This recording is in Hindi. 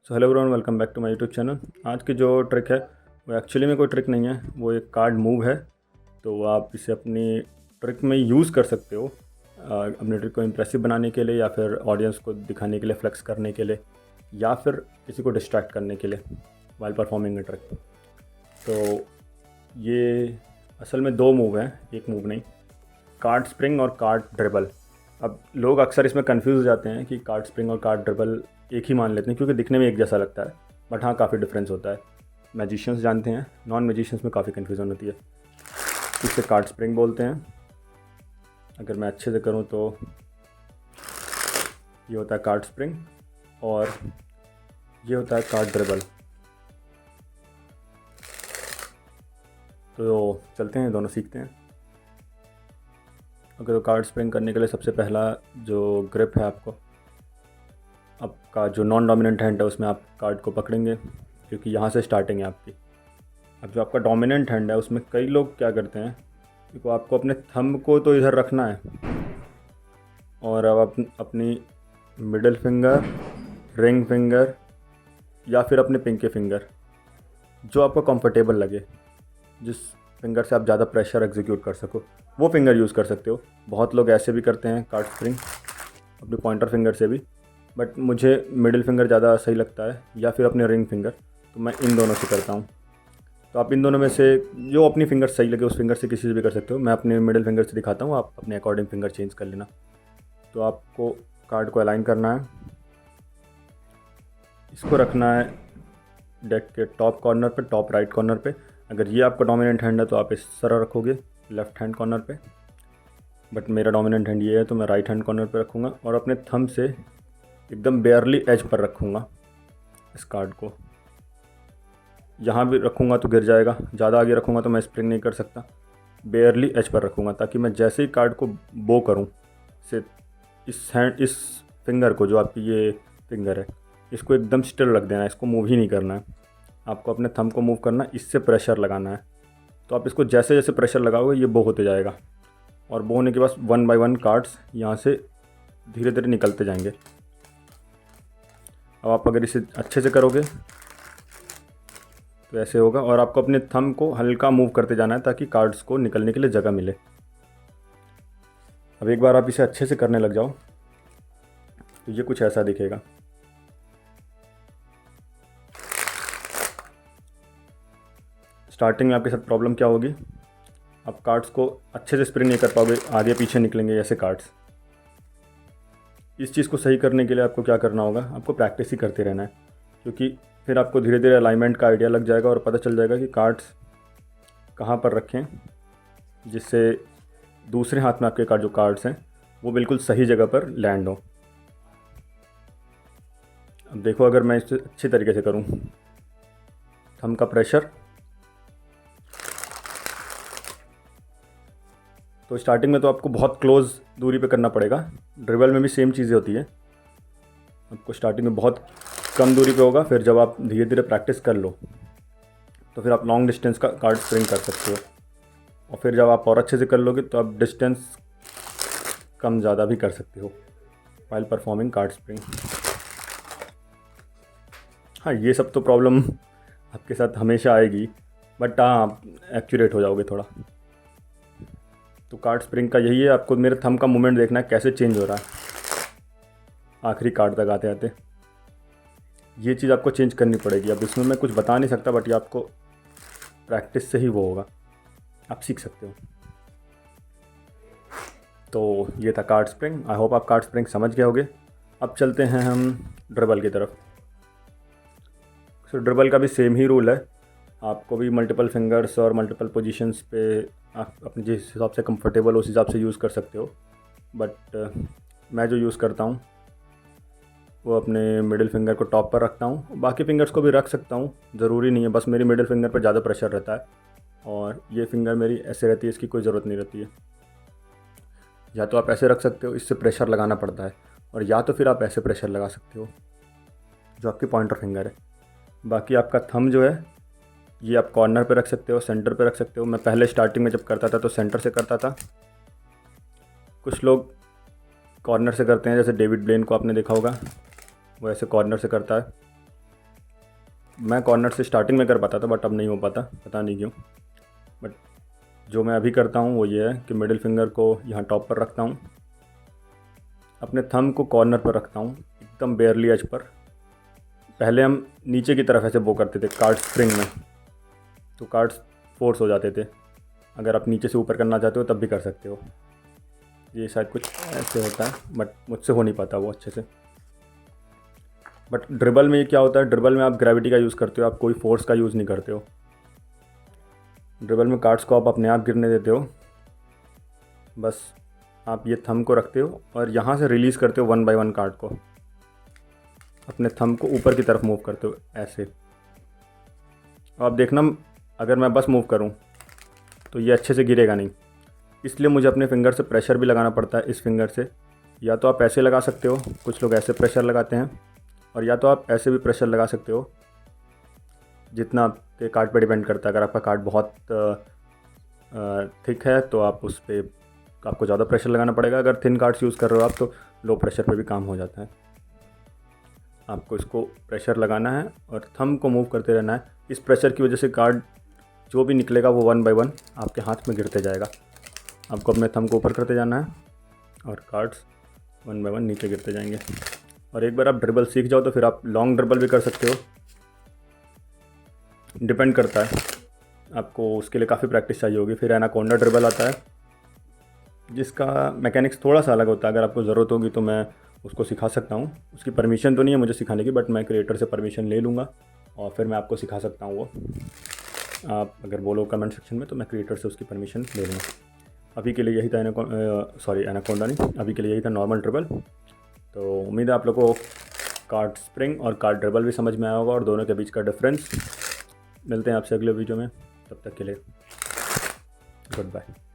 So hello everyone, welcome back to my YouTube channel. आज की जो ट्रिक है वो एक्चुअली में कोई ट्रिक नहीं है, वो एक कार्ड मूव है। तो आप इसे अपनी ट्रिक में यूज़ कर सकते हो, अपनी ट्रिक को इम्प्रेसिव बनाने के लिए, या फिर ऑडियंस को दिखाने के लिए, फ्लेक्स करने के लिए, या फिर किसी को डिस्ट्रैक्ट करने के लिए वाइल परफॉर्मिंग ए ट्रिक। तो ये असल में दो मूव हैं, एक मूव नहीं। कार्ड स्प्रिंग और कार्ड ड्रिबल। अब लोग अक्सर इसमें कंफ्यूज हो जाते हैं कि कार्ड स्प्रिंग और कार्ड ड्रिबल एक ही मान लेते हैं, क्योंकि दिखने में एक जैसा लगता है, बट हाँ काफ़ी डिफरेंस होता है। मैजिशियंस जानते हैं, नॉन मैजिशियंस में काफ़ी कन्फ्यूज़न होती है। इसे कार्ड स्प्रिंग बोलते हैं। अगर मैं अच्छे से करूँ तो ये होता है कार्ड स्प्रिंग, और ये होता है कार्ड ड्रिबल। तो चलते हैं, दोनों सीखते हैं। अगर तो कार्ड स्प्रिंग करने के लिए सबसे पहला जो ग्रिप है, आपका जो नॉन डोमिनेंट हैंड है उसमें आप कार्ड को पकड़ेंगे, क्योंकि यहाँ से स्टार्टिंग है आपकी। अब जो आपका डोमिनेंट हैंड है उसमें कई लोग क्या करते हैं, क्योंकि आपको अपने थंब को तो इधर रखना है, और अब अपनी मिडिल फिंगर, रिंग फिंगर, या फिर अपने पिंकी फिंगर, जो आपको कंफर्टेबल लगे, जिस फिंगर से आप ज़्यादा प्रेशर एग्जीक्यूट कर सको, वो फिंगर यूज़ कर सकते हो। बहुत लोग ऐसे भी करते हैं कार्ड स्प्रिंग अपने पॉइंटर फिंगर से भी, बट मुझे मिडिल फिंगर ज़्यादा सही लगता है, या फिर अपने रिंग फिंगर, तो मैं इन दोनों से करता हूँ। तो आप इन दोनों में से जो अपनी फिंगर सही लगे उस फिंगर से किसी से भी कर सकते हो। मैं अपने मिडिल फिंगर से दिखाता हूँ, आप अपने अकॉर्डिंग फिंगर चेंज कर लेना। तो आपको कार्ड को अलाइन करना है, इसको रखना है डेक के टॉप कॉर्नर पे, टॉप राइट कॉर्नर पे। अगर ये आपका डोमिनेंट हैंड है तो आप इस तरह रखोगे लेफ़्ट हैंड कॉर्नर पे, बट मेरा डोमिनेंट हैंड ये है तो मैं राइट हैंड कॉर्नर पे रखूँगा, और अपने थंब से एकदम बेयरली एज पर रखूँगा इस कार्ड को। यहाँ भी रखूँगा तो गिर जाएगा, ज़्यादा आगे रखूँगा तो मैं स्प्रिंग नहीं कर सकता। बेयरली एज पर रखूँगा, ताकि मैं जैसे ही कार्ड को बो करूँ से इस फिंगर को, जो आपकी ये फिंगर है, इसको एकदम स्टिल रख देना है, इसको मूव ही नहीं करना है। आपको अपने थंब को मूव करना है, इससे प्रेशर लगाना है। तो आप इसको जैसे जैसे प्रेशर लगाओगे ये बो होते जाएगा, और बो होने के बाद 1 बाय 1 कार्ड्स यहाँ से धीरे धीरे निकलते जाएंगे। अब आप अगर इसे अच्छे से करोगे तो ऐसे होगा, और आपको अपने थंब को हल्का मूव करते जाना है ताकि कार्ड्स को निकलने के लिए जगह मिले। अब एक बार आप इसे अच्छे से करने लग जाओ तो ये कुछ ऐसा दिखेगा। स्टार्टिंग में आपके साथ प्रॉब्लम क्या होगी, आप कार्ड्स को अच्छे से स्प्रिंग नहीं कर पाओगे, आगे पीछे निकलेंगे ऐसे कार्ड्स। इस चीज़ को सही करने के लिए आपको क्या करना होगा, आपको प्रैक्टिस ही करते रहना है, क्योंकि फिर आपको धीरे धीरे अलाइनमेंट का आइडिया लग जाएगा और पता चल जाएगा कि कार्ड्स कहाँ पर रखें, जिससे दूसरे हाथ में आपके जो कार्ड्स हैं वो बिल्कुल सही जगह पर लैंड हो। अब देखो, अगर मैं इसे अच्छे तरीके से करूँ, थंब का प्रेशर, तो स्टार्टिंग में तो आपको बहुत क्लोज़ दूरी पे करना पड़ेगा। ड्रिबल में भी सेम चीज़ें होती है, आपको स्टार्टिंग में बहुत कम दूरी पे होगा, फिर जब आप धीरे धीरे प्रैक्टिस कर लो तो फिर आप लॉन्ग डिस्टेंस का कार्ड स्प्रिंग कर सकते हो, और फिर जब आप और अच्छे से कर लोगे तो आप डिस्टेंस कम ज़्यादा भी कर सकते हो वाइल परफॉर्मिंग कार्ड स्प्रिंग। हाँ, ये सब तो प्रॉब्लम आपके साथ हमेशा आएगी, बट हाँ आप एक्यूरेट हो जाओगे थोड़ा। तो कार्ड स्प्रिंग का यही है, आपको मेरे थंब का मूवमेंट देखना है कैसे चेंज हो रहा है आखिरी कार्ड तक आते आते। ये चीज़ आपको चेंज करनी पड़ेगी। अब इसमें मैं कुछ बता नहीं सकता, बट ये आपको प्रैक्टिस से ही वो होगा, आप सीख सकते हो। तो ये था कार्ड स्प्रिंग। आई होप आप कार्ड स्प्रिंग समझ गए होगे। अब चलते हैं हम ड्रिबल की तरफ। सो ड्रिबल का भी सेम ही रूल है, आपको भी मल्टीपल फिंगर्स और मल्टीपल पोजीशंस पे आप अपने जिस हिसाब से कंफर्टेबल हो उस हिसाब से यूज़ कर सकते हो। बट मैं जो यूज़ करता हूँ वो अपने मिडिल फिंगर को टॉप पर रखता हूँ, बाकी फिंगर्स को भी रख सकता हूँ, ज़रूरी नहीं है, बस मेरी मिडिल फिंगर पर ज़्यादा प्रेशर रहता है, और ये फिंगर मेरी ऐसे रहती है, इसकी कोई ज़रूरत नहीं रहती है। या तो आप ऐसे रख सकते हो, इससे प्रेशर लगाना पड़ता है, और या तो फिर आप ऐसे प्रेशर लगा सकते हो जो आपकी पॉइंटर फिंगर है। बाकी आपका थंब जो है ये आप कॉर्नर पे रख सकते हो, सेंटर पे रख सकते हो। मैं पहले स्टार्टिंग में जब करता था तो सेंटर से करता था, कुछ लोग कॉर्नर से करते हैं, जैसे डेविड ब्लेन को आपने देखा होगा, वो ऐसे कॉर्नर से करता है। मैं कॉर्नर से स्टार्टिंग में कर पाता था, बट अब नहीं हो पाता, पता नहीं क्यों। बट जो मैं अभी करता हूँ वो ये है कि मिडिल फिंगर को यहाँ टॉप पर रखता हूँ, अपने थंब को कॉर्नर पर रखता हूँ, एकदम बेयरली एज पर। पहले हम नीचे की तरफ ऐसे वो करते थे कार्ड स्प्रिंग में, तो कार्ड्स फोर्स हो जाते थे। अगर आप नीचे से ऊपर करना चाहते हो तब भी कर सकते हो। ये शायद कुछ ऐसे होता है, बट मुझसे हो नहीं पाता वो अच्छे से। बट ड्रिबल में ये क्या होता है, ड्रिबल में आप ग्रेविटी का यूज़ करते हो, आप कोई फोर्स का यूज़ नहीं करते हो। ड्रिबल में कार्ड्स को आप अपने आप गिरने देते हो, बस आप ये थंब को रखते हो और यहाँ से रिलीज़ करते हो 1 बाय 1 कार्ड को, अपने थंब को ऊपर की तरफ मूव करते हो ऐसे। आप देखना, अगर मैं बस मूव करूँ तो ये अच्छे से गिरेगा नहीं, इसलिए मुझे अपने फिंगर से प्रेशर भी लगाना पड़ता है। इस फिंगर से या तो आप ऐसे लगा सकते हो, कुछ लोग ऐसे प्रेशर लगाते हैं, और या तो आप ऐसे भी प्रेशर लगा सकते हो, जितना आपके कार्ड पे डिपेंड करता है। अगर आपका कार्ड बहुत थिक है तो आप उस पर आपको ज़्यादा प्रेशर लगाना पड़ेगा। अगर थिन कार्ड्स यूज़ कर रहे हो आप तो लो प्रेशर पे भी काम हो जाता है। आपको इसको प्रेशर लगाना है और थंब को मूव करते रहना है। इस प्रेशर की वजह से कार्ड जो भी निकलेगा वो 1 बाय 1 आपके हाथ में गिरते जाएगा। आपको अपने थंब को ऊपर करते जाना है और कार्ड्स 1 बाय 1 नीचे गिरते जाएंगे। और एक बार आप ड्रिबल सीख जाओ तो फिर आप लॉन्ग ड्रिबल भी कर सकते हो। डिपेंड करता है, आपको उसके लिए काफ़ी प्रैक्टिस चाहिए होगी। फिर एनाकोंडा ड्रिबल आता है, जिसका मैकेनिक्स थोड़ा सा अलग होता है। अगर आपको ज़रूरत होगी तो मैं उसको सिखा सकता हूँ। उसकी परमिशन तो नहीं है मुझे सिखाने की, बट मैं क्रिएटर से परमिशन ले लूँगा और फिर मैं आपको सिखा सकता हूँ वो। आप अगर बोलो कमेंट सेक्शन में तो मैं क्रिएटर से उसकी परमिशन ले लूँगा। अभी के लिए यही था एनाकोंडा नहीं, अभी के लिए यही था नॉर्मल ड्रिबल। तो उम्मीद है आप लोगों को कार्ड स्प्रिंग और कार्ड ड्रिबल भी समझ में आया होगा और दोनों के बीच का डिफरेंस। मिलते हैं आपसे अगले वीडियो में, तब तक के लिए गुड बाय।